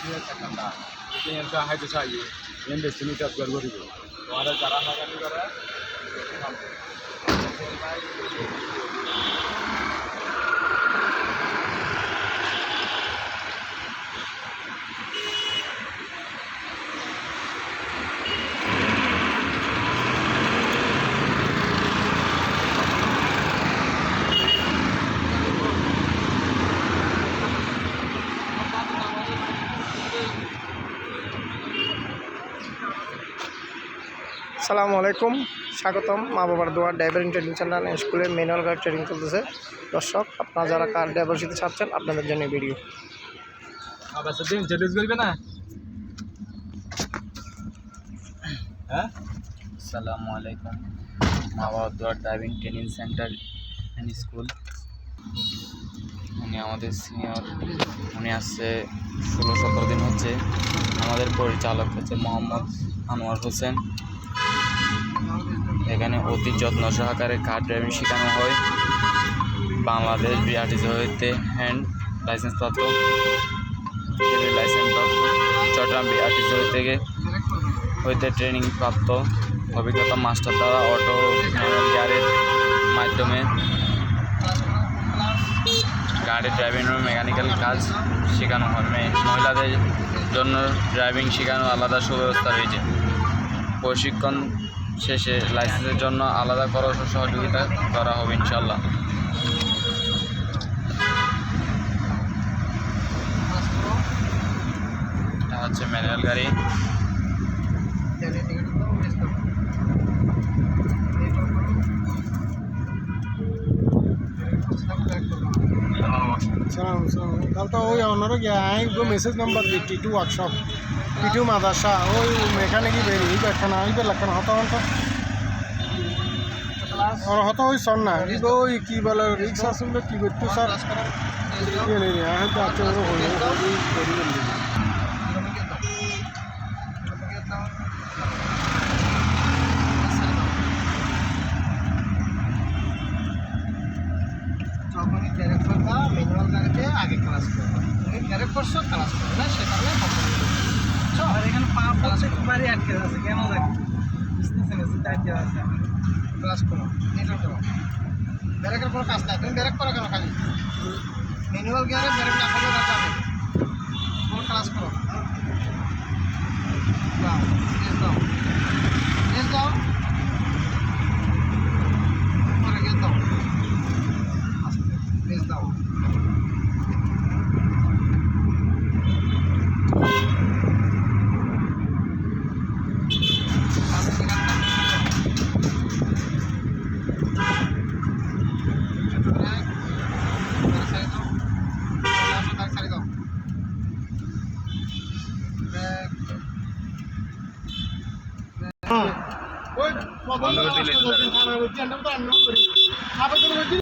ঠান্ডা কিন্তু হাইতে চাই ইন্ডাস্ট্রি কাজ করবো তোমাদের যারা হাঁটানি করে আসসালামু আলাইকুম, স্বাগতম মা বাবার দোয়া ড্রাইভারিং ট্রেনিং সেন্টার স্কুলের ম্যানুয়াল গাইড ট্রেনিং চলতেছে। দর্শক, আপনারা যারা কার ড্রাইভার শিখতে চাচ্ছেন আপনাদের জন্য ভিডিও। আবার সেদিন ইন্ট্রোডিউস করবে না? হ্যাঁ, আসসালামু আলাইকুম, মা বাবার দোয়া driving training centre and school. উনি আমাদের সিনিয়র, উনি আসছে 16-17 দিন হচ্ছে। আমাদের পরিচালক হচ্ছে মোহাম্মদ আনোয়ার হোসেন। এখানে অতি যত্ন সহকারে কার ড্রাইভিং শেখানো হয়। বাংলাদেশ বিআরটিসি হইতে হ্যান্ড লাইসেন্স প্রাপ্ত, লাইসেন্স প্রাপ্ত, চট্টগ্রাম বিআরটিসি হইতে ট্রেনিং প্রাপ্ত অভিজ্ঞতা মাস্টার দ্বারা অটো ম্যানুয়াল গিয়ারের মাধ্যমে গাড়ির ড্রাইভিং ও মেকানিক্যাল কাজ শেখানো হয়। মহিলাদের জন্য ড্রাইভিং শেখানোর আলাদা সুব্যবস্থা রয়েছে। প্রশিক্ষণ শেষে লাইসেন্সের জন্য আলাদা খরচ ও সহযোগিতা করা হবে ইনশাল্লাহ। এটা হচ্ছে ম্যানুয়াল গাড়ি। কাল তো ওই অন্যরা গিয়া গো মেসেজ নাম্বার দি টি2 ওয়ার্কশপ টি2 মাদাসা ওই মেকানিকি বেরি বেখানা ইবে লাখানা হতো হতো আর হতো ওই সন না ওই কি বলে রিক্সা আসলে কি করতে স্যার কি নেই হয়তো আছে ওই করি বলি যখনই ক্যারেক্টারটা ম্যানুয়াল গাড়িতে আগে ক্লাস করবো, তুমি ক্যারেক্টারসও ক্লাস করবে না, সে কারণে আর এখানে পাম্প হচ্ছে একবারই আটকে আছে, কেন লাগে বুঝতেছে না, যেটা আটকে আছে ক্লাস করো, নির্ভর করো। ব্রেকের কোনো কাজ নাই, তুমি ব্রেক করো কেন? খালি ম্যানুয়াল গিয়ারে ব্রেক না করলে না যাবে, কোনো ক্লাস করো। দাও দাও দাও পরে গিয়ে দাও দাও। বন্ধ করে দিলে